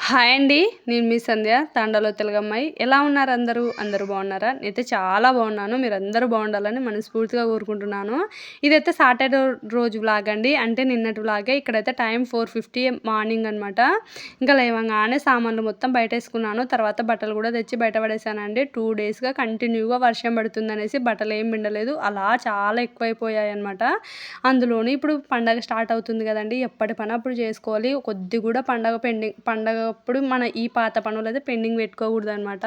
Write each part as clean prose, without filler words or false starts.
Hi అండి. నేను మీ సంధ్య తాండాలో తెలుగమ్మాయి. ఎలా ఉన్నారు అందరూ? అందరూ బాగున్నారా? నేనైతే చాలా బాగున్నాను. మీరందరూ బాగుండాలని మనస్ఫూర్తిగా కోరుకుంటున్నాను. ఇదైతే సాటర్డే రోజు వ్లాగ్ అండి. అంటే నిన్నటి వ్లాగే. ఇక్కడైతే టైం 4:50 మార్నింగ్ అనమాట. ఇంకా లేవంగానే సామాన్లు మొత్తం బయటేసుకున్నాను. తర్వాత బట్టలు కూడా తెచ్చి బయట పడేసానండి. 2 డేస్‌గా కంటిన్యూగా వర్షం పడుతుందనేసి బట్టలు ఏం పిండలేదు. అలా చాలా ఎక్కువైపోయాయన్నమాట. అందులోని ఇప్పుడు పండగ స్టార్ట్ అవుతుంది కదండీ! ఎప్పటి పని అప్పుడు చేసుకోవాలి. కొద్ది కూడా పండగప్పుడు మన ఈ పాత పనులైతే పెండింగ్ పెట్టుకోకూడదనమాట.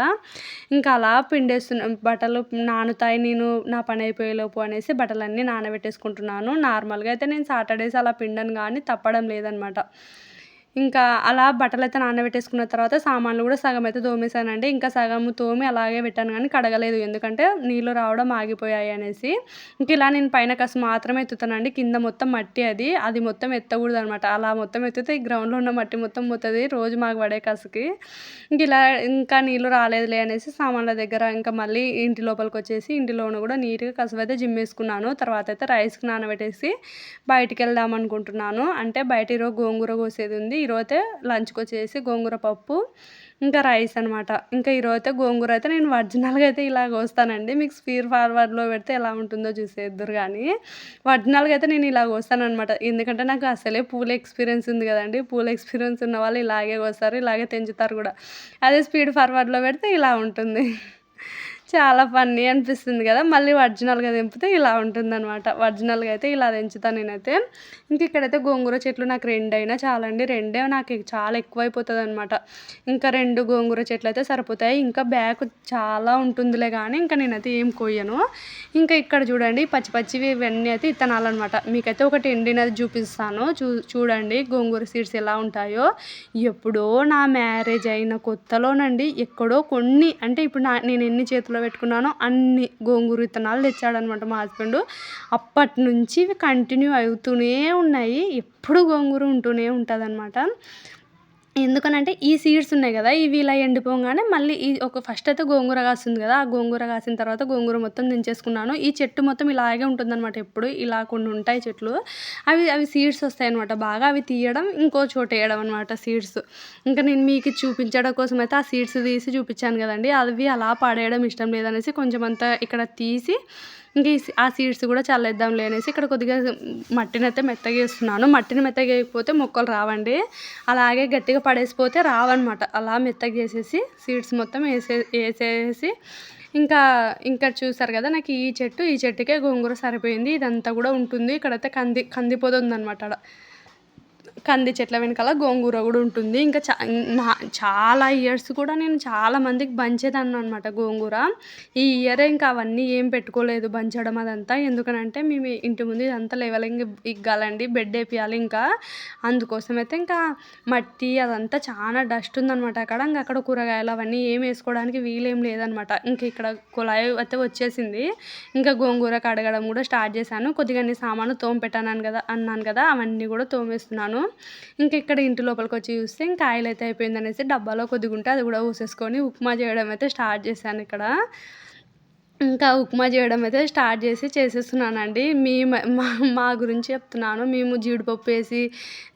ఇంకా అలా పిండేస్తున్నా బట్టలు నానుతాయి. నేను నా పని అయిపోయేలోపు అనేసి బట్టలన్నీ నానబెట్టేసుకుంటున్నాను. నార్మల్‌గా అయితే నేను సాటర్‌డేస్ అలా పిండను గానీ తప్పడం లేదనమాట. ఇంకా అలా బట్టలైతే నానబెట్టేసుకున్న తర్వాత సామాన్లు కూడా సగం అయితే తోమేసానండి. ఇంకా సగం తోమి అలాగే పెట్టాను గానీ కడగలేదు. ఎందుకంటే నీళ్ళు రావడం ఆగిపోయాయి అనేసి. ఇంక ఇలా నేను పైన కసు మాత్రమే ఎత్తుతానండి. కింద మొత్తం మట్టి అది. అది మొత్తం ఎత్తకూడదనమాట. అలా మొత్తం ఎత్తితే ఈ గ్రౌండ్‌లో ఉన్న మట్టి మొత్తం పోతది. రోజు మాకు పడే కసుకి. ఇంకిలా ఇంకా నీళ్ళు రాలేదులే అనేసి సామాన్ల దగ్గర ఇంకా మళ్ళీ ఇంటి లోపలికొచ్చేసి ఇంటిలోన కూడా నీట్‌గా కసువైతే జిమ్మేసుకున్నాను. తర్వాతైతే రైస్‌కి నానబెట్టేసి బయటికెళ్దాం అనుకుంటున్నాను. అంటే బయట ఈరోజు గోంగూర కోసేది ఉంది. ఈరోజైతే లంచ్‌కొచ్చేసి గోంగూర పప్పు, ఇంకా రైస్ అనమాట. ఇంకా ఈరోజైతే గోంగూర అయితే నేను ఒరిజినల్‌గా అయితే ఇలా కోస్తానండి. మీకు స్పీడ్ ఫార్వర్డ్‌లో పెడితే ఎలా ఉంటుందో చూసేద్దురు గానీ, ఒరిజినల్‌గా అయితే నేను ఇలా కోస్తాననమాట. ఎందుకంటే నాకు అసలే పూల ఎక్స్‌పీరియన్స్ ఉంది కదండీ! పూల ఎక్స్‌పీరియన్స్ ఉన్న వాళ్ళు ఇలాగే కోస్తారు. ఇలాగే తెంచుతారు కూడా. అదే స్పీడ్ ఫార్వర్డ్‌లో పెడితే ఇలా ఉంటుంది. చాలా ఫన్నీ అనిపిస్తుంది గదా! మళ్ళీ ఒరిజినల్‌గా తెంపితే ఇలా ఉంటుందనమాట. ఒరిజినల్‌గా అయితే ఇలా తెంచుతా నేనైతే. ఇంక ఇక్కడైతే గోంగూర చెట్లు నాకు 2 అయినా చాలండి. 2 నాకు చాలా ఎక్కువైపోతదనమాట. ఇంకా 2 గోంగూర చెట్లయితే సరిపోతాయి. ఇంకా బ్యాక్ చాలా ఉంటుందిలే గానీ, ఇంకా నేనైతే ఏం కొయ్యను. ఇంకా ఇక్కడ చూడండి పచ్చి పచ్చివి ఇవన్నీ అయితే ఇత్తనాలనమాట. మీకైతే ఒకటి ఎండినది చూపిస్తాను. చూడండి గోంగూర సీడ్స్ ఎలా ఉంటాయో. ఎప్పుడో నా మ్యారేజ్ అయిన కొత్తలోనండి ఎక్కడో కొన్ని అంటే ఇప్పుడు నేను ఎన్ని చేతిలో పెట్టుకున్నానో అన్ని గోంగూర విత్తనాలు తెచ్చాడనమాట మా హస్బెండు. అప్పటినుంచి ఇవి కంటిన్యూ అవుతూనే ఉన్నాయి. ఎప్పుడు గోంగూర ఉంటూనే ఉంటదనమాట. ఎందుకనంటే ఈ సీడ్స్ ఉన్నాయి గదా! ఇవి ఇలా ఎండిపోంగానే మళ్ళీ ఫస్ట్ అయితే గోంగూర కాస్తుంది గదా! ఆ గోంగూర కాసిన తర్వాత గోంగూర మొత్తం దించేసుకున్నాను. ఈ చెట్టు మొత్తం ఇలాగే ఉంటుందనమాట ఎప్పుడు. ఇలా కొన్ని ఉంటాయి చెట్లు. అవి సీడ్స్ వస్తాయనమాట బాగా. అవి తీయడం, ఇంకో చోట ఎయడం అనమాట సీడ్స్. ఇంకా నేను మీకు చూపించడం కోసమైతే ఆ సీడ్స్ తీసి చూపిచ్చాను గదండీ! అవి అలా పడేయడం ఇష్టం లేదనేసి కొంచెమంతా ఇక్కడ తీసి ఇంక ఆ సీడ్స్ గూడా చల్లేద్దాంలే అనేసి ఇక్కడ కొద్దిగా మట్టినైతే మెత్తగా ఏస్తున్నాను. మట్టిని మెత్తగా ఏయకపోతే మొక్కలు రావండి. అలాగే గట్టిగా పడేసిపోతే రావన్నమాట. అలా మెత్తగా చేసేసి సీడ్స్ మొత్తం ఏసేసి ఇంకా ఇంకా చూసారు గదా! నాకు ఈ చెట్టుకే గోంగూర సరిపోయింది. ఇదంతా గూడా ఉంటుంది. ఇక్కడైతే కంది పొద ఉందనమాట ఆడ. కంది చెట్ల వెనకాల గోంగూర గూడా ఉంటుంది. ఇంకా నా చాలా ఇయర్స్ కూడా నేను చాలా మందికి పంచేదాన్ననమాట గోంగూర. ఈ ఇయరే ఇంకా అవన్నీ ఏం పెట్టుకోలేదు బంచడం అదంతా. ఎందుకనంటే మేము ఇంటి ముందు ఇదంతా లెవెలింగ్ ఇగ్గాలండి. బెడ్డేపియాలి ఇంకా. అందుకోసమైతే ఇంకా మట్టి అదంతా చాలా డస్ట్ ఉందనమాట అక్కడ. ఇంక అక్కడ కూరగాయలు అవన్నీ ఏం ఏసుకోవడానికి వీలేం లేదనమాట. ఇంక ఇక్కడ కుళాయి అయితే వచ్చేసింది. ఇంకా గోంగూర కడగడం గూడా స్టార్ట్ చేశాను. కొద్దిగా అన్ని సామాను అన్నాను గదా! అవన్నీ గూడా తోమేస్తున్నాను. ఇంక ఇక్కడ ఇంటి లోపలికొచ్చి చూస్తే ఇంక ఆయిల్ అయితే అయిపోయిందనేసి డబ్బాలో కొద్దిగుంటే అది గూడా ఊసేసుకొని ఉప్మా చేయడం అయితే స్టార్ట్ చేశానిక్కడ. ఇంకా ఉప్మా చేయడం అయితే స్టార్ట్ చేసేస్తున్నానండి. మా మా గురించి చెప్తున్నాను. మేము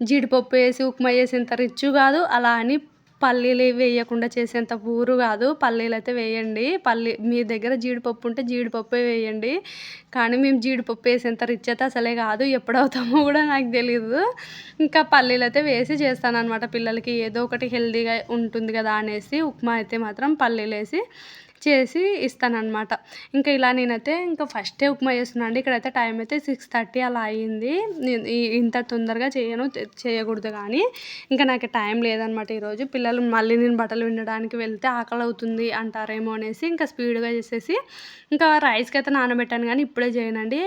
జీడిపప్పు ఏసి ఉప్మా చేసేంత రిచ్చు గాదు. అలా అని పల్లీలు వేయకుండా చేసేంత పూరు గాదు. పల్లీలైతే వేయండి. మీ దగ్గర జీడిపప్పు ఉంటే జీడిపప్పే వేయండి. కానీ మేము జీడిపప్పు ఏసేంత రిచ్ అయితే అసలే గాదు. ఎప్పుడవుతామో గూడా నాకు తెలీదు. ఇంకా పల్లీలైతే వేసి చేస్తాననమాట పిల్లలకి. ఏదో ఒకటి హెల్తీగా ఉంటుంది గదా అనేసి ఉప్మా అయితే మాత్రం పల్లీలేసి చేసి ఇస్తాననమాట. ఇంకా ఇలా నేనైతే ఇంకా ఫస్టే ఉప్మా చేస్తున్నా అండి. ఇక్కడైతే టైం అయితే 6:30 అలా అయింది. ఇంత తొందరగా చేయకూడదు గానీ, ఇంకా నాకు టైం లేదనమాట ఈరోజు. పిల్లలు మళ్ళీ నేను బట్టలు పిండడానికి వెళ్తే ఆకలవుతుంది అంటారేమో అనేసి ఇంకా స్పీడ్‌గా చేసేసి ఇంకా రైస్‌కైతే నానబెట్టాను గానీ ఇప్పుడే చేయనండి.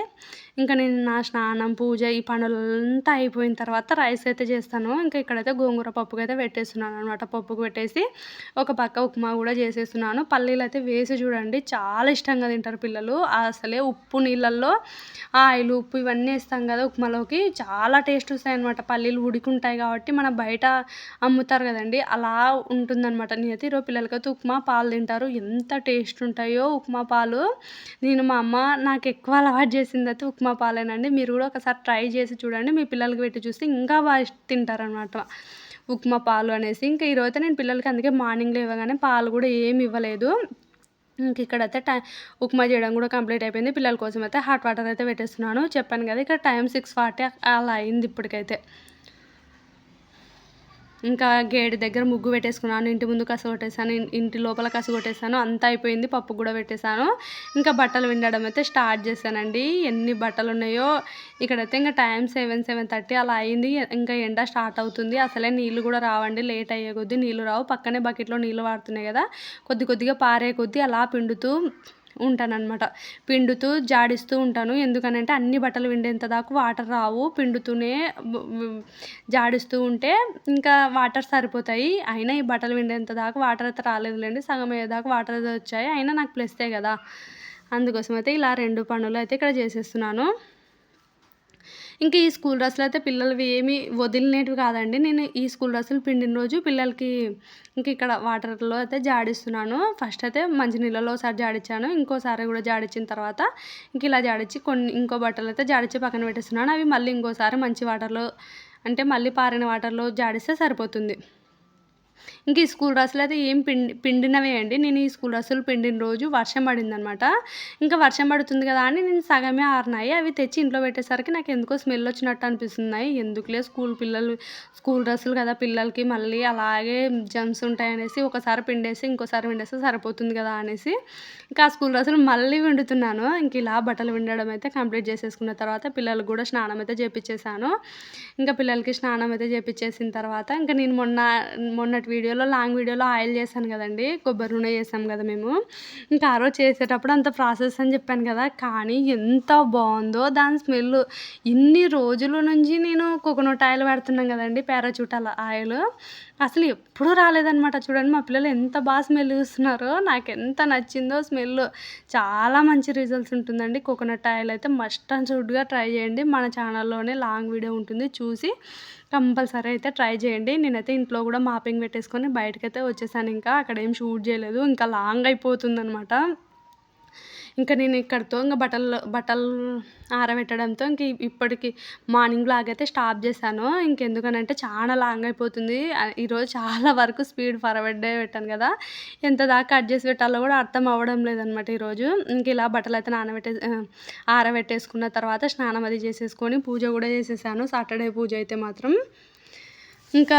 ఇంకా నేను నా స్నానం, పూజ ఈ పనులంతా అయిపోయిన తర్వాత రైస్ అయితే చేస్తాను. ఇంకా ఇక్కడైతే గోంగూర పప్పుకైతే పెట్టేస్తున్నాననమాట. పప్పుకు పెట్టేసి ఒక పక్క ఉప్మా గూడా చేసేస్తున్నాను. పల్లీలైతే వేసి చూడండి చాలా ఇష్టంగా తింటారు పిల్లలు. అసలే ఉప్పు నీళ్ళల్లో ఆయిల్, ఉప్పు ఇవన్నీ ఏస్తాం గదా ఉప్మాలోకి చాలా టేస్ట్ వస్తాయనమాట. పల్లీలు ఉడికుంటాయి కాబట్టి మన బయట అమ్ముతారు గదండీ! అలా ఉంటుందనమాట. నేనైతే ఈరోజు పిల్లలకైతే ఉప్మా పాలు తింటారు. ఎంత టేస్ట్ ఉంటాయో ఉప్మా పాలు. మా అమ్మ నాకెక్కువ అలవాటు చేసిందైతే ఉప్మా పాలేనండి. మీరు గూడా ఒకసారి ట్రై చేసి చూడండి. మీ పిల్లలకి పెట్టి చూస్తే ఇంకా తింటారనమాట. ఉప్మా పాలు అనేసి. ఇంకా ఈరోజైతే నేను పిల్లలకి అందుకే మార్నింగ్ లేవగానే పాలు కూడా ఏమి ఇవ్వలేదు. ఇంక ఇక్కడైతే ఉప్మా చేయడం కూడా కంప్లీట్ అయిపోయింది. పిల్లల కోసం అయితే హాట్ వాటర్ అయితే పెట్టేస్తున్నాను. చెప్పాను కదా ఇక్కడ టైం 6:40 అలా అయింది ఇప్పటికైతే. ఇంకా గేట్ దగ్గర ముగ్గు పెట్టేసుకున్నాను. ఇంటి ముందు కసు కొట్టేసాను. ఇంటి లోపల కసు కొట్టేసాను. అంతా అయిపోయింది. పప్పు కూడా పెట్టేసాను. ఇంకా బట్టలు పిండడం అయితే స్టార్ట్ చేశానండి. ఎన్ని బట్టలు ఉన్నాయో ఇక్కడైతే ఇంకా టైం 7:30 అలా అయింది. ఇంకా ఎండ స్టార్ట్ అవుతుంది. అసలే నీళ్ళు కూడా రావండి. లేట్ అయ్యే కొద్దీ నీళ్ళు రావు. పక్కనే బకెట్లో నీళ్ళు వాడుతున్నాయి కదా, కొద్దిగా పారే కొద్దీ అలా పిండుతూ ఉంటానన్నమాట. పిండుతూ జాడిస్తూ ఉంటాను. ఎందుకనంటే అన్ని బట్టలు పిండేంత దాకా వాటర్ రావు. పిండుతూనే జాడిస్తూ ఉంటే ఇంకా వాటర్ సరిపోతాయి. అయినా ఈ బట్టలు పిండేంత దాకా వాటర్ అయితే రాలేదులేండి. సగం అయ్యేదాకా వాటర్ అయితే వచ్చాయి. అయినా నాకు ప్లస్సే కదా, అందుకోసం అయితే ఇలా 2 పనులు అయితే ఇక్కడ చేసేస్తున్నాను. ఇంకా ఈ స్కూల్ డ్రెస్సులు అయితే పిల్లలవి ఏమి వదిలినేటివి కాదండి. నేను ఈ స్కూల్ డ్రెస్సులు పిండిన రోజు పిల్లలకి ఇంక ఇక్కడ వాటర్లో అయితే జాడిస్తున్నాను. ఫస్ట్ అయితే మంచినీళ్ళలో ఒకసారి జాడించాను. ఇంకోసారి కూడా జాడించిన తర్వాత ఇంక ఇలా జాడించి ఇంకో బట్టలు అయితే జాడించి పక్కన పెట్టేస్తున్నాను. అవి మళ్ళీ ఇంకోసారి మంచి వాటర్లో అంటే మళ్ళీ పారిన వాటర్లో జాడిస్తే సరిపోతుంది. ఇంక ఈ స్కూల్ డ్రెస్సులు అయితే ఏం పిండినవే అండి. నేను ఈ స్కూల్ డ్రెస్సులు పిండిన రోజు వర్షం పడిందనమాట. ఇంకా వర్షం పడుతుంది కదా అని నేను సగమే ఆరినాయి. అవి తెచ్చి ఇంట్లో పెట్టేసరికి నాకు ఎందుకో స్మెల్ వచ్చినట్టు అనిపిస్తున్నాయి. ఎందుకులే స్కూల్ డ్రెస్సులు కదా పిల్లలకి మళ్ళీ అలాగే జమ్స్ ఉంటాయనేసి ఒకసారి పిండేసి ఇంకోసారి పిండేస్తే సరిపోతుంది కదా అనేసి ఇంకా ఆ స్కూల్ డ్రెస్సులు మళ్ళీ పిండుతున్నాను. ఇంక ఇలా బట్టలు పిండడం అయితే కంప్లీట్ చేసేసుకున్న తర్వాత పిల్లలకు కూడా స్నానం అయితే చేపించేసాను. ఇంకా పిల్లలకి స్నానం అయితే చేపించేసిన తర్వాత ఇంకా నేను మొన్నటి లాంగ్ వీడియోలో ఆయిల్ చేశాను కదండి, కొబ్బరి నూనె చేసాం కదా మేము. ఇంకా ఆ రోజు చేసేటప్పుడు అంత ప్రాసెస్ అని చెప్పాను కదా, కానీ ఎంత బాగుందో దాని స్మెల్. ఇన్ని రోజుల నుంచి నేను కోకోనట్ ఆయిల్ పెడుతున్నాం కదండి, పారాచూట్ ఆయిల్ అసలు ఎప్పుడూ రాలేదనమాట. చూడండి మా పిల్లలు ఎంత బాగా స్మెల్ చూస్తున్నారో, నాకు ఎంత నచ్చిందో స్మెల్. చాలా మంచి రిజల్ట్స్ ఉంటుందండి. కోకోనట్ ఆయిల్ అయితే మస్ట్ అండ్ షుడ్గా ట్రై చేయండి. మన ఛానల్లోనే లాంగ్ వీడియో ఉంటుంది, చూసి కంపల్సరీ అయితే ట్రై చేయండి. నేనైతే ఇంట్లో కూడా మాపింగ్ పెట్టేసుకొని బయటకైతే వచ్చేసాను. ఇంకా అక్కడ ఏం షూట్ చేయలేదు, ఇంకా లాంగ్ అయిపోతుందనమాట. ఇంకా నేను ఇక్కడితో ఇంకా బట్టలు ఆరబెట్టడంతో ఇంక ఇప్పటికి మార్నింగ్ బ్లాగ్ అయితే స్టాప్ చేశాను. ఇంకెందుకనంటే చాలా లాంగ్ అయిపోతుంది. ఈరోజు చాలా వరకు స్పీడ్ ఫార్వర్డ్ పెట్టాను కదా, ఎంత దాకా కట్ చేసి పెట్టాలో కూడా అర్థం అవ్వడం లేదనమాట ఈరోజు. ఇంక ఇలా బట్టలు అయితే ఆరబెట్టేసుకున్న తర్వాత స్నానం అది చేసేసుకొని పూజ కూడా చేసేసాను. సాటర్డే పూజ అయితే మాత్రం ఇంకా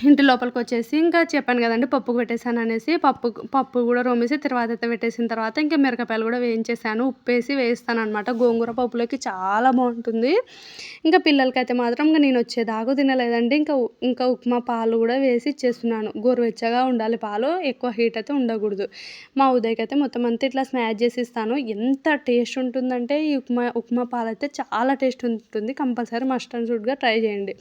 ఇంటి లోపలికి వచ్చేసి ఇంకా చెప్పాను కదండి పప్పు పెట్టేసాను అనేసి, పప్పు కూడా రోమేసి తర్వాత అయితే పెట్టేసిన తర్వాత ఇంకా మిరపకాయలు కూడా వేయించేసాను. ఉప్పేసి వేస్తాను అనమాట. గోంగూర పప్పులోకి చాలా బాగుంటుంది. ఇంకా పిల్లలకైతే మాత్రం ఇంకా నేను వచ్చేదాకా తినలేదండి. ఇంకా ఉప్మా పాలు కూడా వేసి ఇచ్చేస్తున్నాను. గోరువెచ్చగా ఉండాలి పాలు, ఎక్కువ హీట్ అయితే ఉండకూడదు. మా ఉదయ్కి అయితే మొత్తం అంతా ఇట్లా స్మాష్ చేసి ఇస్తాను. ఎంత టేస్ట్ ఉంటుందంటే ఈ ఉప్మా పాలు అయితే చాలా టేస్ట్ ఉంటుంది. కంపల్సరీ మస్ట్ అండ్ షుడ్గా ట్రై చేయండి.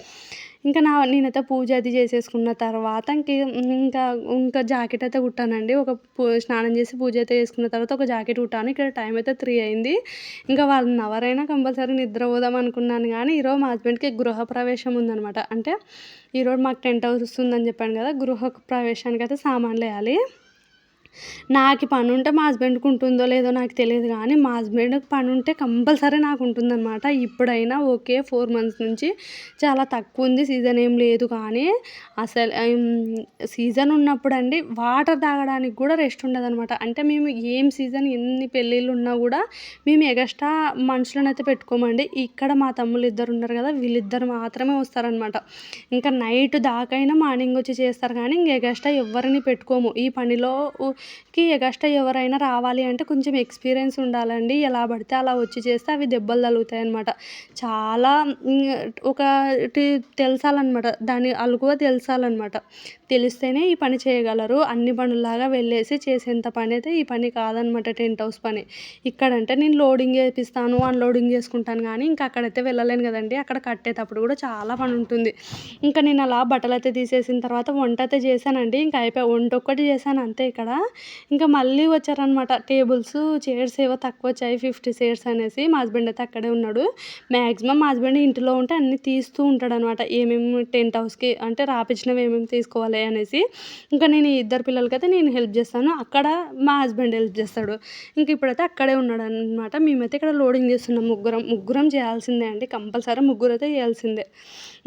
ఇంకా నేనైతే పూజ అది చేసేసుకున్న తర్వాత ఇంకా జాకెట్ అయితే కుట్టానండి. స్నానం చేసి పూజ అయితే చేసుకున్న తర్వాత ఒక జాకెట్ కుట్టాను. ఇక్కడ టైం అయితే 3 అయింది. ఇంకా 1 అవర్ అయినా కంపల్సరీ నిద్రపోదాం అనుకున్నాను. కానీ ఈరోజు మా హస్బెండ్కి గృహప్రవేశం ఉందనమాట. అంటే ఈరోజు మాకు టెంట్ హౌస్ వస్తుందని చెప్పాను కదా, గృహప్రవేశానికి అయితే సామాన్లు వేయాలి. నాకు పని ఉంటే మా హస్బెండ్కి ఉంటుందో లేదో నాకు తెలియదు, కానీ మా హస్బెండ్కి పని ఉంటే కంపల్సరీ నాకు ఉంటుందన్నమాట. ఇప్పుడైనా ఓకే, 4 మంత్స్ నుంచి చాలా తక్కువ ఉంది, సీజన్ ఏం లేదు. కానీ అసలు సీజన్ ఉన్నప్పుడు అండి వాటర్ తాగడానికి కూడా రెస్ట్ ఉండదన్నమాట. అంటే మేము ఏం సీజన్ ఎన్ని పెళ్ళిళ్ళు ఉన్నా కూడా మేము ఎగస్ట్రా మనుషులను అయితే పెట్టుకోమండి. ఇక్కడ మా తమ్ముళ్ళు 2 ఉన్నారు కదా, వీళ్ళిద్దరు మాత్రమే వస్తారనమాట. ఇంకా నైట్ దాకైనా మార్నింగ్ వచ్చి చేస్తారు, కానీ ఇంక ఎగస్ట్రా ఎవరిని పెట్టుకోము. ఈ పనిలోకి ఎగస్ట్రా ఎవరైనా రావాలి అంటే కొంచెం ఎక్స్పీరియన్స్ ఉండాలండి. ఎలా పడితే అలా వచ్చి చేస్తే అవి దెబ్బలు తగులుతాయి అనమాట. చాలా ఒకటి తెలుసాలన్నమాట, దాని అలుగువ తెలుసాలన్నమాట. తెలిస్తేనే ఈ పని చేయగలరు. అన్ని పనుల్లాగా వెళ్ళేసి చేసేంత పని అయితే ఈ పని కాదనమాట, టెంట్ హౌస్ పని. ఇక్కడంటే నేను లోడింగ్ చేపిస్తాను, అన్లోడింగ్ చేసుకుంటాను, కానీ ఇంకా అక్కడైతే వెళ్ళలేను కదండి. అక్కడ కట్టేటప్పుడు కూడా చాలా పని ఉంటుంది. ఇంకా నేను అలా బట్టలు అయితే తీసేసిన తర్వాత వంట అయితే చేశానండి. ఇంకా అయిపోయి వంట ఒక్కటి చేశాను అంతే. ఇక్కడ ఇంకా మళ్ళీ వచ్చారనమాట. టేబుల్స్, చైర్స్ ఏవో తక్కువొచ్చాయి 50 చైర్స్ అనేసి. మా హస్బెండ్ అయితే అక్కడే ఉన్నాడు. మ్యాక్సిమం మా హస్బెండ్ ఇంటిలో ఉంటే అన్నీ తీస్తూ ఉంటాడనమాట. ఏమేమి టెంట్ హౌస్‌కి అంటే రాపిచ్చినవి ఏమేమి తీసుకోవాలి అనేసి. ఇంకా నేను ఈ ఇద్దరు పిల్లలకైతే నేను హెల్ప్ చేస్తాను. అక్కడ మా హస్బెండ్ హెల్ప్ చేస్తాడు. ఇంక ఇప్పుడైతే అక్కడే ఉన్నాడనమాట. మేమైతే ఇక్కడ లోడింగ్ చేస్తున్నాం ముగ్గురం చేయాల్సిందే అండి. కంపల్సరీ ముగ్గురైతే చేయాల్సిందే.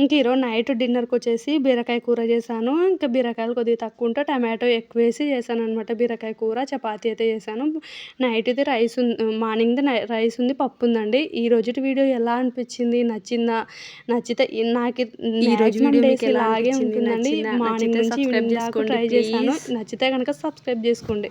ఇంక ఈరోజు నైట్ డిన్నర్‌కొచ్చేసి బీరకాయ కూర చేశాను. ఇంకా బీరకాయలు కొద్దిగా తక్కువ ఉంటే టమాటో ఎక్కువేసి చేశాననమాట. బీరకాయ కూర, చపాతీ అయితే చేశాను. నైట్‌ది మార్నింగ్‌ది రైస్ ఉంది, పప్పు ఉందండి. ఈ రోజుటి వీడియో ఎలా అనిపించింది? నచ్చిందా? నచ్చితే నాకు ఈ రోజు మాక్సిమం వీడియో డేస్ మీకు ఎలా ఇలాగే అనిపించింది? ఉంటుందండి. నచ్చిందా? మార్నింగ్ నచ్చితే నుంచి సబ్స్క్రైబ్ ఈవినింగ్ దాకా చేసుకోండి ట్రై చేశాను. ప్లీజ్. నచ్చితే గనక సబ్స్క్రైబ్ చేసుకోండి.